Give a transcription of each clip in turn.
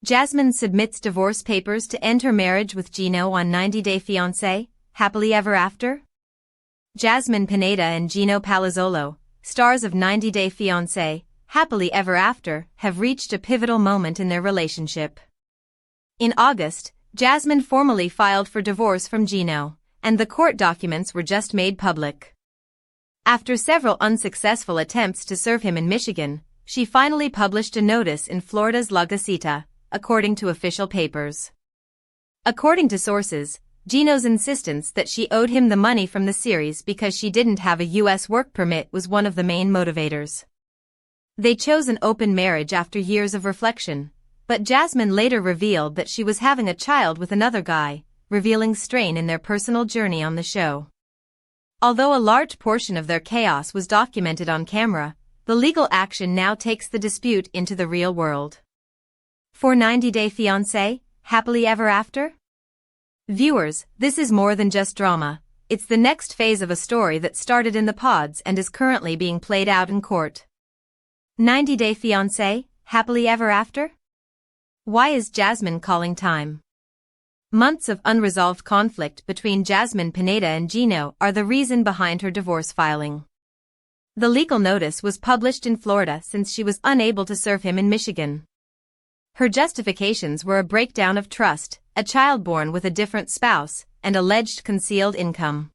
Jasmine submits divorce papers to end her marriage with Gino on 90 Day Fiancé, happily ever after? Jasmine Pineda and Gino Palazzolo, stars of 90 Day Fiancé, happily ever after, have reached a pivotal moment in their relationship. In August, Jasmine formally filed for divorce from Gino, and the court documents were just made public. After several unsuccessful attempts to serve him in Michigan, she finally published a notice in Florida's La Gaceta, according to official papers. According to sources, Gino's insistence that she owed him the money from the series because she didn't have a U.S. work permit was one of the main motivators. They chose an open marriage after years of reflection, but Jasmine later revealed that she was having a child with another guy, revealing strain in their personal journey on the show. Although a large portion of their chaos was documented on camera, the legal action now takes the dispute into the real world. For 90 Day Fiancé, happily ever after? Viewers, this is more than just drama. It's the next phase of a story that started in the pods and is currently being played out in court. 90 Day Fiancé, happily ever after? Why is Jasmine calling time? Months of unresolved conflict between Jasmine Pineda and Gino are the reason behind her divorce filing. The legal notice was published in Florida since she was unable to serve him in Michigan. Her justifications were a breakdown of trust, a child born with a different spouse, and alleged concealed income.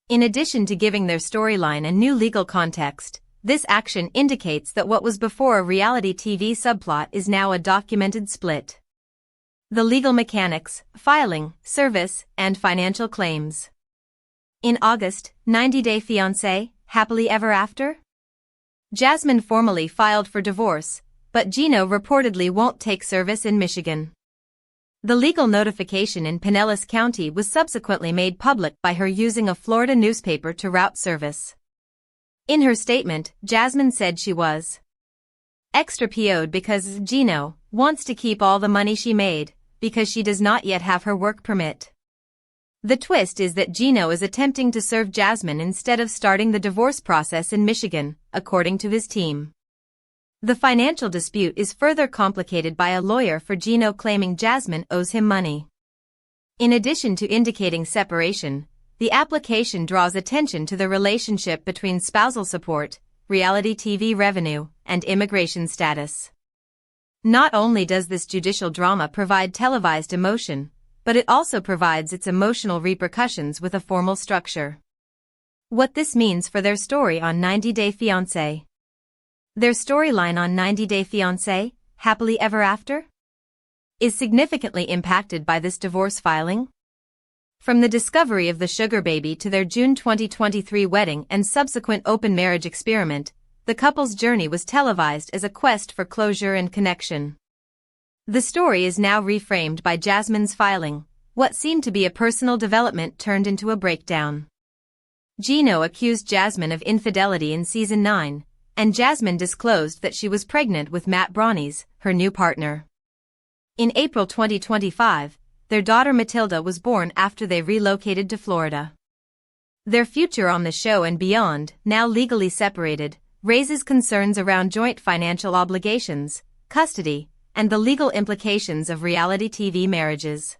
In addition to giving their storyline a new legal context, this action indicates that what was before a reality TV subplot is now a documented split. The legal mechanics, filing, service, and financial claims. In August, 90 Day Fiancé, happily ever after? Jasmine formally filed for divorce, but Gino reportedly won't take service in Michigan. The legal notification in Pinellas County was subsequently made public by her using a Florida newspaper to route service. In her statement, Jasmine said she was extra PO'd because Gino wants to keep all the money she made, because she does not yet have her work permit. The twist is that Gino is attempting to serve Jasmine instead of starting the divorce process in Michigan, according to his team. The financial dispute is further complicated by a lawyer for Gino claiming Jasmine owes him money. In addition to indicating separation, the application draws attention to the relationship between spousal support, reality TV revenue, and immigration status. Not only does this judicial drama provide televised emotion, but it also provides its emotional repercussions with a formal structure. What this means for their story on 90 Day Fiancé. Their storyline on 90 Day Fiancé, happily ever after? Is significantly impacted by this divorce filing. From the discovery of the sugar baby to their June 2023 wedding and subsequent open marriage experiment, the couple's journey was televised as a quest for closure and connection. The story is now reframed by Jasmine's filing. What seemed to be a personal development turned into a breakdown. Gino accused Jasmine of infidelity in season 9, and Jasmine disclosed that she was pregnant with Matt Branis, her new partner. In April 2025, their daughter Matilda was born after they relocated to Florida. Their future on the show and beyond, now legally separated, raises concerns around joint financial obligations, custody, and the legal implications of reality TV marriages.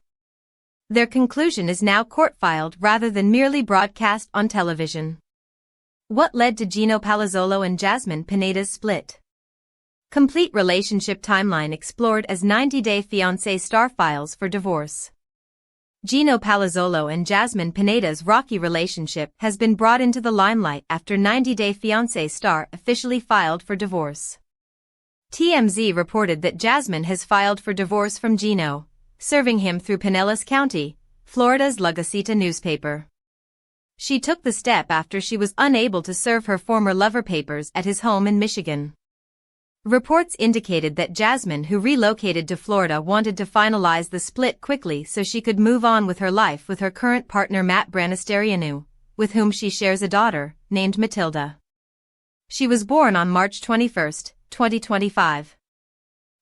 Their conclusion is now court-filed rather than merely broadcast on television. What led to Gino Palazzolo and Jasmine Pineda's split? Complete relationship timeline explored as 90 Day Fiancé star files for divorce. Gino Palazzolo and Jasmine Pineda's rocky relationship has been brought into the limelight after 90 Day Fiancé star officially filed for divorce. TMZ reported that Jasmine has filed for divorce from Gino, serving him through Pinellas County, Florida's La Gaceta newspaper. She took the step after she was unable to serve her former lover papers at his home in Michigan. Reports indicated that Jasmine, who relocated to Florida, wanted to finalize the split quickly so she could move on with her life with her current partner Matt Branis, with whom she shares a daughter, named Matilda. She was born on March 21, 2025.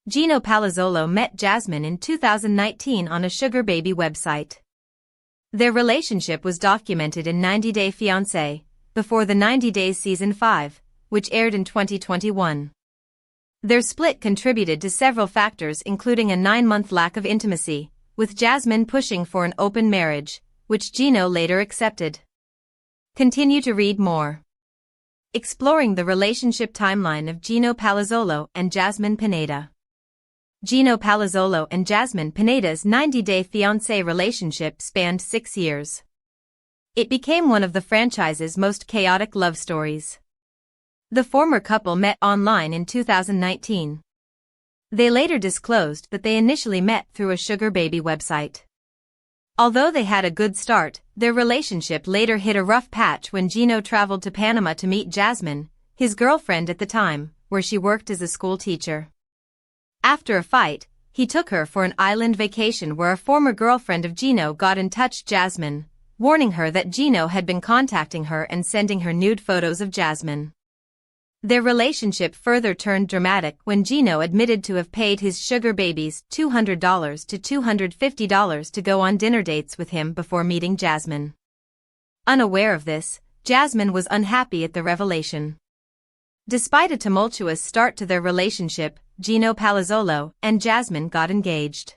Gino Palazzolo met Jasmine in 2019 on a sugar baby website. Their relationship was documented in 90 Day Fiancé, before the 90 Days Season 5, which aired in 2021. Their split contributed to several factors including a 9-month lack of intimacy, with Jasmine pushing for an open marriage, which Gino later accepted. Continue to read more. Exploring the relationship timeline of Gino Palazzolo and Jasmine Pineda. Gino Palazzolo and Jasmine Pineda's 90-day fiancé relationship spanned 6 years. It became one of the franchise's most chaotic love stories. The former couple met online in 2019. They later disclosed that they initially met through a sugar baby website. Although they had a good start, their relationship later hit a rough patch when Gino traveled to Panama to meet Jasmine, his girlfriend at the time, where she worked as a school teacher. After a fight, he took her for an island vacation where a former girlfriend of Gino got in touch with Jasmine, warning her that Gino had been contacting her and sending her nude photos of Jasmine. Their relationship further turned dramatic when Gino admitted to have paid his sugar babies $200 to $250 to go on dinner dates with him before meeting Jasmine. Unaware of this, Jasmine was unhappy at the revelation. Despite a tumultuous start to their relationship, Gino Palazzolo and Jasmine got engaged.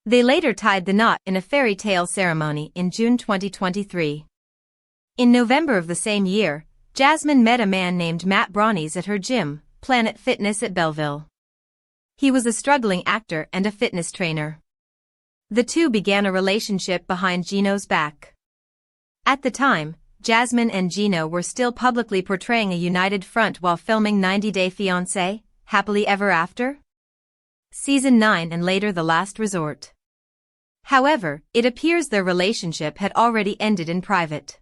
They later tied the knot in a fairy tale ceremony in June 2023. In November of the same year, Jasmine met a man named Matt Branis at her gym, Planet Fitness at Belleville. He was a struggling actor and a fitness trainer. The two began a relationship behind Gino's back. At the time, Jasmine and Gino were still publicly portraying a united front while filming 90 Day Fiancé, Happily Ever After? Season 9 and later The Last Resort. However, it appears their relationship had already ended in private.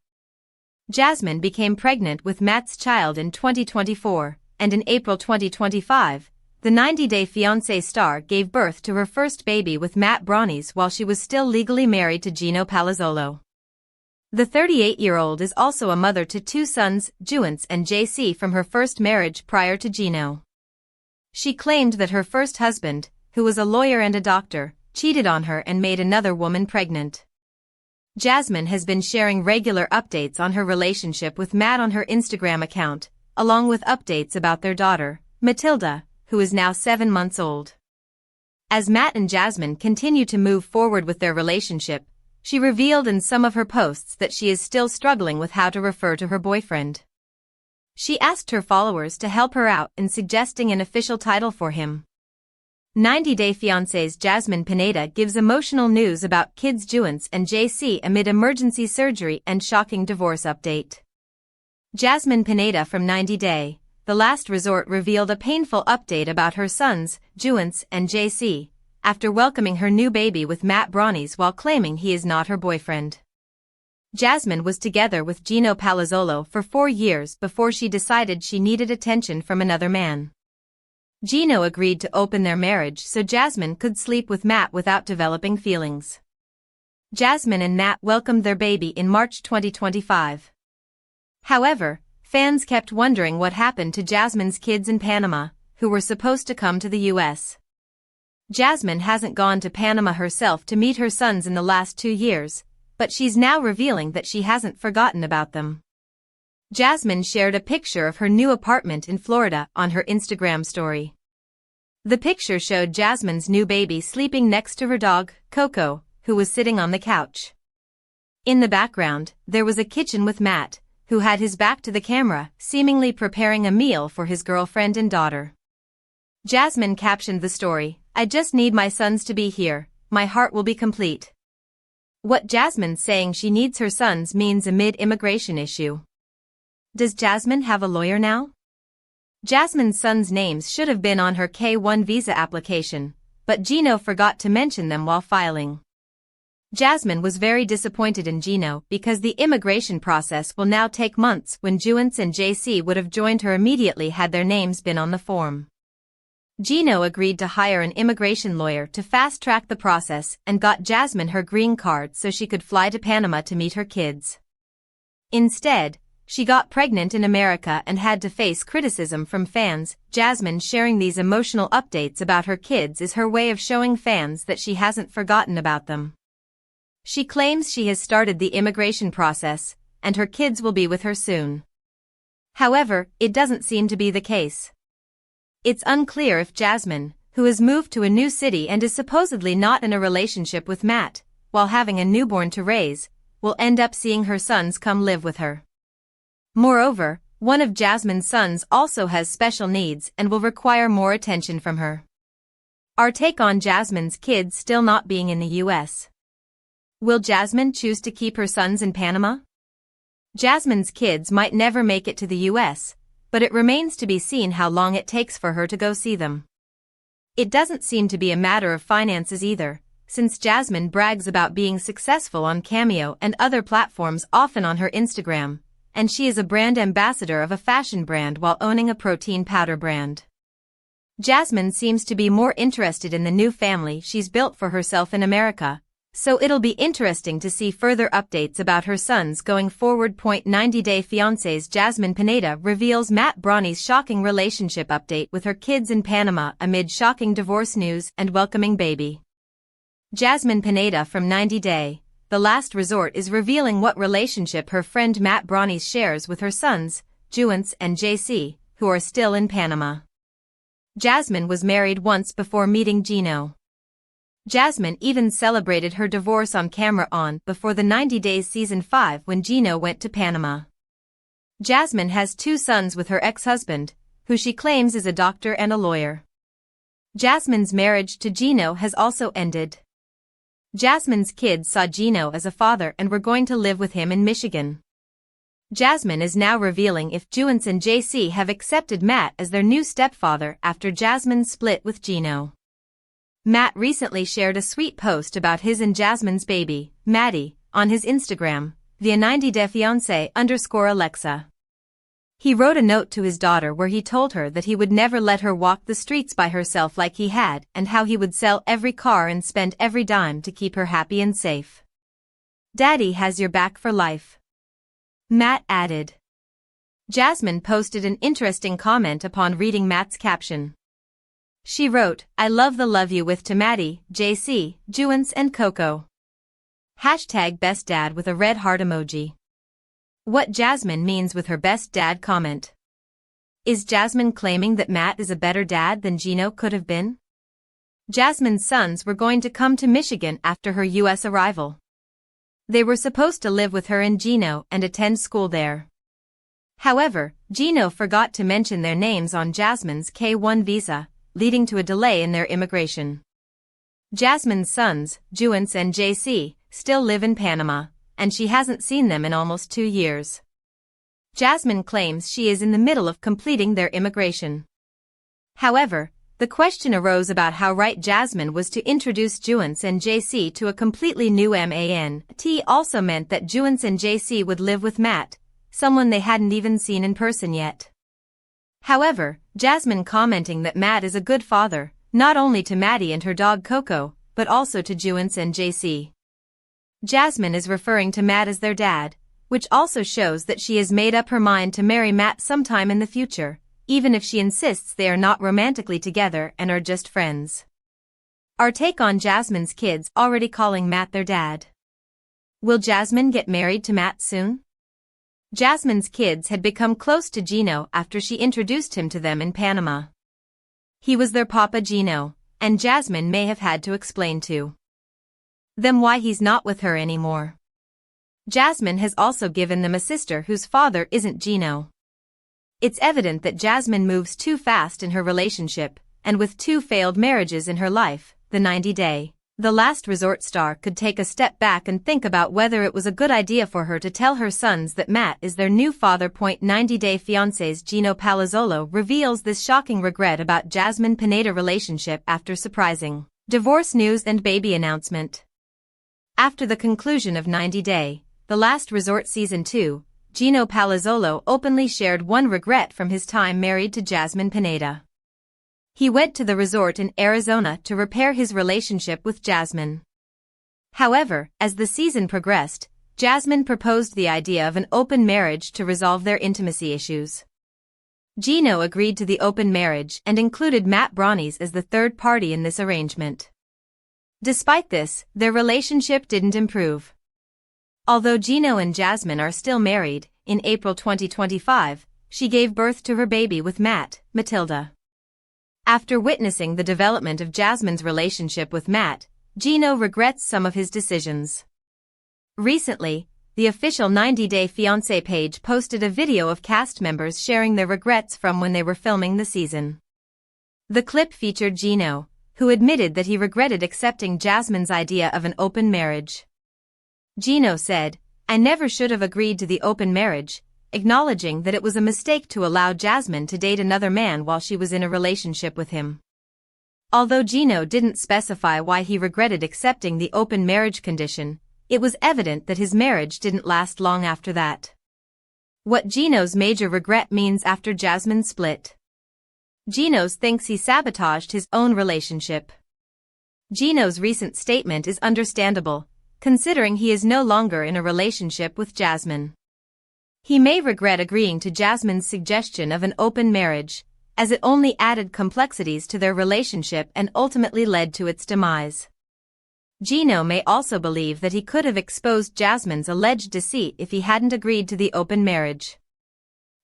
Jasmine became pregnant with Matt's child in 2024, and in April 2025, the 90 Day Fiancé star gave birth to her first baby with Matt Branis while she was still legally married to Gino Palazzolo. The 38-year-old is also a mother to 2 sons, Juance and JC, from her first marriage prior to Gino. She claimed that her first husband, who was a lawyer and a doctor, cheated on her and made another woman pregnant. Jasmine has been sharing regular updates on her relationship with Matt on her Instagram account, along with updates about their daughter, Matilda, who is now 7 months old. As Matt and Jasmine continue to move forward with their relationship, she revealed in some of her posts that she is still struggling with how to refer to her boyfriend. She asked her followers to help her out in suggesting an official title for him. 90 Day Fiancé's Jasmine Pineda gives emotional news about kids Juance and JC amid emergency surgery and shocking divorce update. Jasmine Pineda from 90 Day, The Last Resort revealed a painful update about her sons, Juance and JC, after welcoming her new baby with Matt Branis while claiming he is not her boyfriend. Jasmine was together with Gino Palazzolo for 4 years before she decided she needed attention from another man. Gino agreed to open their marriage so Jasmine could sleep with Matt without developing feelings. Jasmine and Matt welcomed their baby in March 2025. However, fans kept wondering what happened to Jasmine's kids in Panama, who were supposed to come to the U.S. Jasmine hasn't gone to Panama herself to meet her sons in the last 2 years, but she's now revealing that she hasn't forgotten about them. Jasmine shared a picture of her new apartment in Florida on her Instagram story. The picture showed Jasmine's new baby sleeping next to her dog, Coco, who was sitting on the couch. In the background, there was a kitchen with Matt, who had his back to the camera, seemingly preparing a meal for his girlfriend and daughter. Jasmine captioned the story, "I just need my sons to be here, my heart will be complete." What Jasmine's saying she needs her sons means amid immigration issue. Does Jasmine have a lawyer now? Jasmine's sons' names should have been on her K-1 visa application, but Gino forgot to mention them while filing. Jasmine was very disappointed in Gino because the immigration process will now take months when Juance and JC would have joined her immediately had their names been on the form. Gino agreed to hire an immigration lawyer to fast-track the process and got Jasmine her green card so she could fly to Panama to meet her kids. Instead, she got pregnant in America and had to face criticism from fans. Jasmine sharing these emotional updates about her kids is her way of showing fans that she hasn't forgotten about them. She claims she has started the immigration process, and her kids will be with her soon. However, it doesn't seem to be the case. It's unclear if Jasmine, who has moved to a new city and is supposedly not in a relationship with Matt, while having a newborn to raise, will end up seeing her sons come live with her. Moreover, one of Jasmine's sons also has special needs and will require more attention from her. Our take on Jasmine's kids still not being in the US. Will Jasmine choose to keep her sons in Panama? Jasmine's kids might never make it to the US, but it remains to be seen how long it takes for her to go see them. It doesn't seem to be a matter of finances either, since Jasmine brags about being successful on Cameo and other platforms, often on her Instagram, and she is a brand ambassador of a fashion brand while owning a protein powder brand. Jasmine seems to be more interested in the new family she's built for herself in America, so it'll be interesting to see further updates about her sons going forward. 90 Day Fiancé's Jasmine Pineda reveals Matt Branis' shocking relationship update with her kids in Panama amid shocking divorce news and welcoming baby. Jasmine Pineda from 90 Day, The Last Resort is revealing what relationship her friend Matt Branis shares with her sons, Juance and JC, who are still in Panama. Jasmine was married once before meeting Gino. Jasmine even celebrated her divorce on camera before the 90 Days Season 5 when Gino went to Panama. Jasmine has 2 sons with her ex-husband, who she claims is a doctor and a lawyer. Jasmine's marriage to Gino has also ended. Jasmine's kids saw Gino as a father and were going to live with him in Michigan. Jasmine is now revealing if Juance and JC have accepted Matt as their new stepfather after Jasmine's split with Gino. Matt recently shared a sweet post about his and Jasmine's baby, Maddie, on his Instagram, via 90 Day Fiancé _Alexa. He wrote a note to his daughter where he told her that he would never let her walk the streets by herself like he had, and how he would sell every car and spend every dime to keep her happy and safe. Daddy has your back for life. Matt added. Jasmine posted an interesting comment upon reading Matt's caption. She wrote, "I love you with to Maddie, JC, Juance and Coco. #best dad" with a red heart emoji. What Jasmine means with her best dad comment. Is Jasmine claiming that Matt is a better dad than Gino could have been? Jasmine's sons were going to come to Michigan after her US arrival. They were supposed to live with her and Gino and attend school there. However, Gino forgot to mention their names on Jasmine's K-1 visa, leading to a delay in their immigration. Jasmine's sons, Juance and JC, still live in Panama, and she hasn't seen them in almost 2 years. Jasmine claims she is in the middle of completing their immigration. However, the question arose about how right Jasmine was to introduce Juance and JC to a completely new man. It also meant that Juance and JC would live with Matt, someone they hadn't even seen in person yet. However, Jasmine commenting that Matt is a good father, not only to Maddie and her dog Coco, but also to Juance and JC. Jasmine is referring to Matt as their dad, which also shows that she has made up her mind to marry Matt sometime in the future, even if she insists they are not romantically together and are just friends. Our take on Jasmine's kids already calling Matt their dad. Will Jasmine get married to Matt soon? Jasmine's kids had become close to Gino after she introduced him to them in Panama. He was their Papa Gino, and Jasmine may have had to explain to them why he's not with her anymore. Jasmine has also given them a sister whose father isn't Gino. It's evident that Jasmine moves too fast in her relationship, and with 2 failed marriages in her life, the 90 Day, The Last Resort star could take a step back and think about whether it was a good idea for her to tell her sons that Matt is their new father. 90 Day Fiancé's Gino Palazzolo reveals this shocking regret about Jasmine Pineda relationship after surprising divorce news and baby announcement. After the conclusion of 90 Day, The Last Resort Season 2, Gino Palazzolo openly shared one regret from his time married to Jasmine Pineda. He went to the resort in Arizona to repair his relationship with Jasmine. However, as the season progressed, Jasmine proposed the idea of an open marriage to resolve their intimacy issues. Gino agreed to the open marriage and included Matt Branis as the third party in this arrangement. Despite this, their relationship didn't improve. Although Gino and Jasmine are still married, in April 2025, she gave birth to her baby with Matt, Matilda. After witnessing the development of Jasmine's relationship with Matt, Gino regrets some of his decisions. Recently, the official 90-Day Fiancé page posted a video of cast members sharing their regrets from when they were filming the season. The clip featured Gino, who admitted that he regretted accepting Jasmine's idea of an open marriage. Gino said, "I never should have agreed to the open marriage," acknowledging that it was a mistake to allow Jasmine to date another man while she was in a relationship with him. Although Gino didn't specify why he regretted accepting the open marriage condition, it was evident that his marriage didn't last long after that. What Gino's major regret means after Jasmine's split. Gino thinks he sabotaged his own relationship. Gino's recent statement is understandable, considering he is no longer in a relationship with Jasmine. He may regret agreeing to Jasmine's suggestion of an open marriage, as it only added complexities to their relationship and ultimately led to its demise. Gino may also believe that he could have exposed Jasmine's alleged deceit if he hadn't agreed to the open marriage.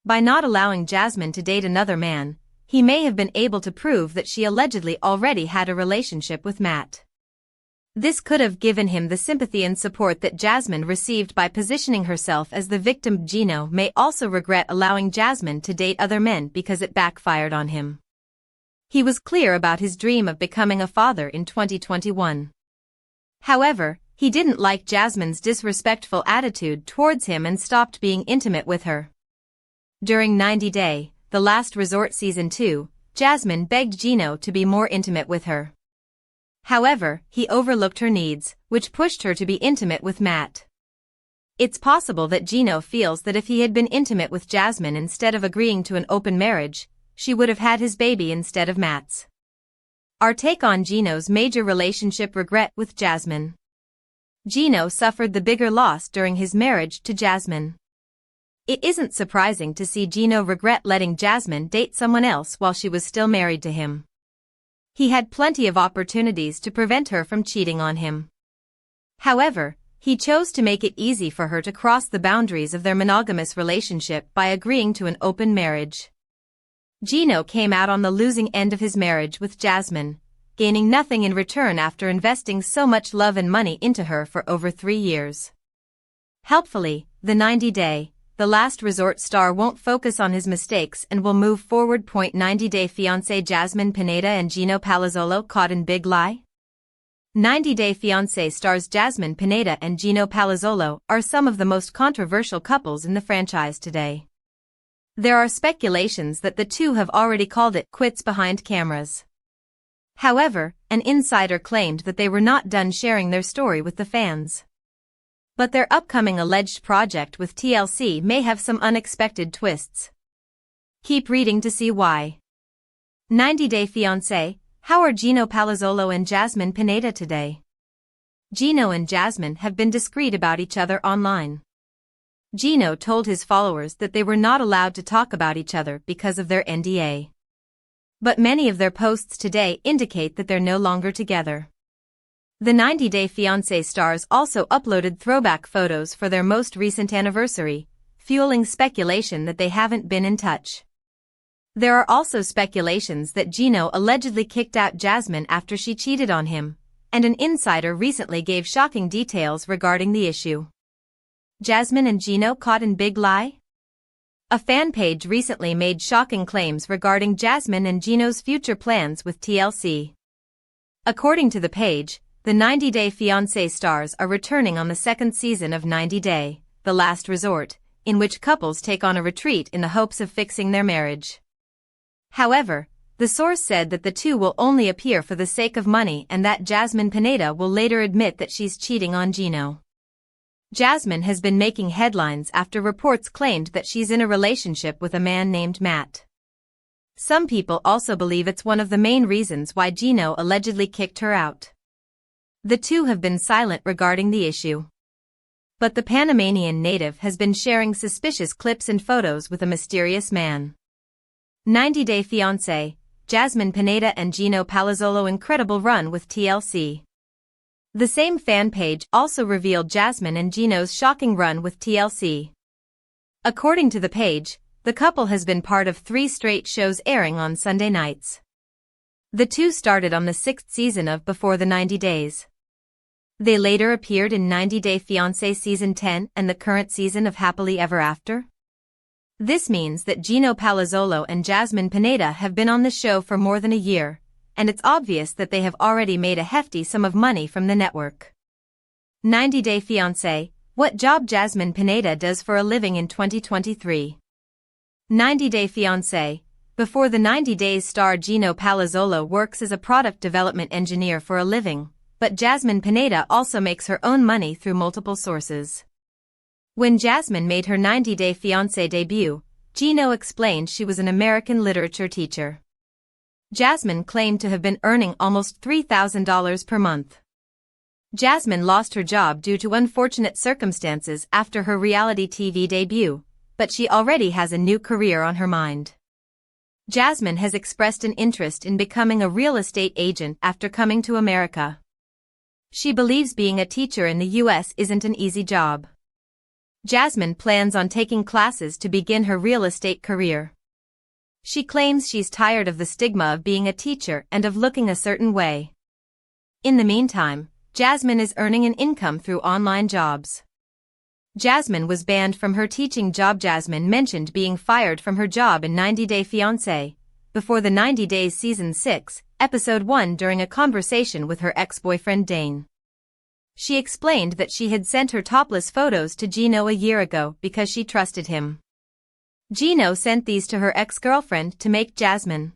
By not allowing Jasmine to date another man, he may have been able to prove that she allegedly already had a relationship with Matt. This could have given him the sympathy and support that Jasmine received by positioning herself as the victim. Gino may also regret allowing Jasmine to date other men because it backfired on him. He was clear about his dream of becoming a father in 2021. However, he didn't like Jasmine's disrespectful attitude towards him and stopped being intimate with her. During 90 Day, The Last Resort Season 2, Jasmine begged Gino to be more intimate with her. However, he overlooked her needs, which pushed her to be intimate with Matt. It's possible that Gino feels that if he had been intimate with Jasmine instead of agreeing to an open marriage, she would have had his baby instead of Matt's. Our take on Gino's major relationship regret with Jasmine. Gino suffered the bigger loss during his marriage to Jasmine. It isn't surprising to see Gino regret letting Jasmine date someone else while she was still married to him. He had plenty of opportunities to prevent her from cheating on him. However, he chose to make it easy for her to cross the boundaries of their monogamous relationship by agreeing to an open marriage. Gino came out on the losing end of his marriage with Jasmine, gaining nothing in return after investing so much love and money into her for over 3 years. Helpfully, the 90-Day, The Last Resort star won't focus on his mistakes and will move forward. 90-Day Fiancé Jasmine Pineda and Gino Palazzolo caught in big lie? 90-Day Fiancé stars Jasmine Pineda and Gino Palazzolo are some of the most controversial couples in the franchise today. There are speculations that the two have already called it quits behind cameras. However, an insider claimed that they were not done sharing their story with the fans. But their upcoming alleged project with TLC may have some unexpected twists. Keep reading to see why. 90-Day Fiancé, how are Gino Palazzolo and Jasmine Pineda today? Gino and Jasmine have been discreet about each other online. Gino told his followers that they were not allowed to talk about each other because of their NDA. But many of their posts today indicate that they're no longer together. The 90-Day Fiancé stars also uploaded throwback photos for their most recent anniversary, fueling speculation that they haven't been in touch. There are also speculations that Gino allegedly kicked out Jasmine after she cheated on him, and an insider recently gave shocking details regarding the issue. Jasmine and Gino caught in big lie? A fan page recently made shocking claims regarding Jasmine and Gino's future plans with TLC. According to the page, the 90-Day Fiancé stars are returning on the second season of 90 Day, The Last Resort, in which couples take on a retreat in the hopes of fixing their marriage. However, the source said that the two will only appear for the sake of money and that Jasmine Pineda will later admit that she's cheating on Gino. Jasmine has been making headlines after reports claimed that she's in a relationship with a man named Matt. Some people also believe it's one of the main reasons why Gino allegedly kicked her out. The two have been silent regarding the issue. But the Panamanian native has been sharing suspicious clips and photos with a mysterious man. 90-Day Fiancé, Jasmine Pineda and Gino Palazzolo incredible run with TLC. The same fan page also revealed Jasmine and Gino's shocking run with TLC. According to the page, the couple has been part of 3 straight shows airing on Sunday nights. The two started on the 6th season of Before the 90 Days. They later appeared in 90 Day Fiancé Season 10 and the current season of Happily Ever After. This means that Gino Palazzolo and Jasmine Pineda have been on the show for more than a year, and it's obvious that they have already made a hefty sum of money from the network. 90 Day Fiancé, what job Jasmine Pineda does for a living in 2023. 90 Day Fiancé, Before the 90 Days star Gino Palazzolo works as a product development engineer for a living, but Jasmine Pineda also makes her own money through multiple sources. When Jasmine made her 90 Day Fiancé debut, Gino explained she was an American literature teacher. Jasmine claimed to have been earning almost $3,000 per month. Jasmine lost her job due to unfortunate circumstances after her reality TV debut, but she already has a new career on her mind. Jasmine has expressed an interest in becoming a real estate agent after coming to America. She believes being a teacher in the U.S. isn't an easy job. Jasmine plans on taking classes to begin her real estate career. She claims she's tired of the stigma of being a teacher and of looking a certain way. In the meantime, Jasmine is earning an income through online jobs. Jasmine was banned from her teaching job. Jasmine mentioned being fired from her job in 90 Day Fiancé, Before the 90 Days Season 6, Episode 1 during a conversation with her ex-boyfriend Dane. She explained that she had sent her topless photos to Gino a year ago because she trusted him. Gino sent these to her ex-girlfriend to make Jasmine